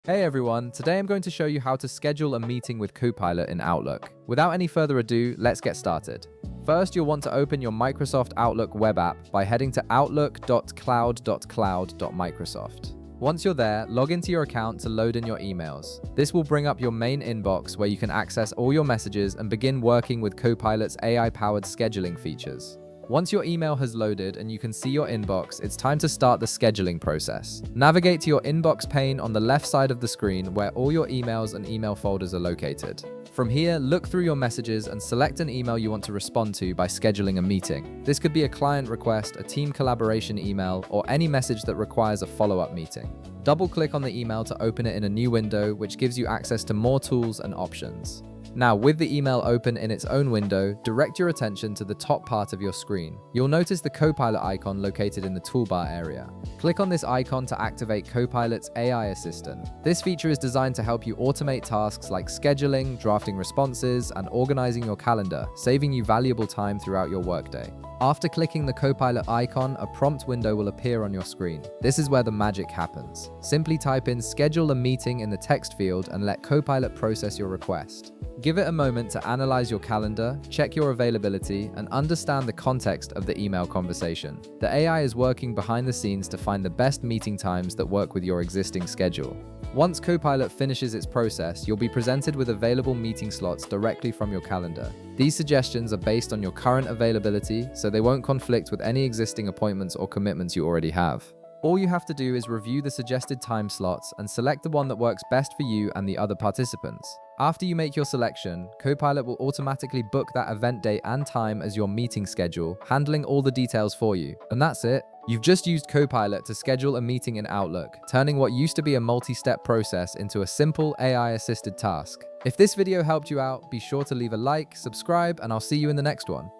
Hey everyone, today I'm going to show you how to schedule a meeting with Copilot in Outlook. Without any further ado, let's get started. First, you'll want to open your Microsoft Outlook web app by heading to outlook.cloud.cloud.microsoft. Once you're there, log into your account to load in your emails. This will bring up your main inbox where you can access all your messages and begin working with Copilot's AI-powered scheduling features. Once your email has loaded and you can see your inbox, it's time to start the scheduling process. Navigate to your inbox pane on the left side of the screen where all your emails and email folders are located. From here, look through your messages and select an email you want to respond to by scheduling a meeting. This could be a client request, a team collaboration email, or any message that requires a follow-up meeting. Double-click on the email to open it in a new window, which gives you access to more tools and options. Now, with the email open in its own window, direct your attention to the top part of your screen. You'll notice the Copilot icon located in the toolbar area. Click on this icon to activate Copilot's AI assistant. This feature is designed to help you automate tasks like scheduling, drafting responses, and organizing your calendar, saving you valuable time throughout your workday. After clicking the Copilot icon, a prompt window will appear on your screen. This is where the magic happens. Simply type in "schedule a meeting" in the text field and let Copilot process your request. Give it a moment to analyze your calendar, check your availability, and understand the context of the email conversation. The AI is working behind the scenes to find the best meeting times that work with your existing schedule. Once Copilot finishes its process, you'll be presented with available meeting slots directly from your calendar. These suggestions are based on your current availability, so they won't conflict with any existing appointments or commitments you already have. All you have to do is review the suggested time slots and select the one that works best for you and the other participants. After you make your selection, Copilot will automatically book that event date and time as your meeting schedule, handling all the details for you. And that's it. You've just used Copilot to schedule a meeting in Outlook, turning what used to be a multi-step process into a simple AI-assisted task. If this video helped you out, be sure to leave a like, subscribe, and I'll see you in the next one.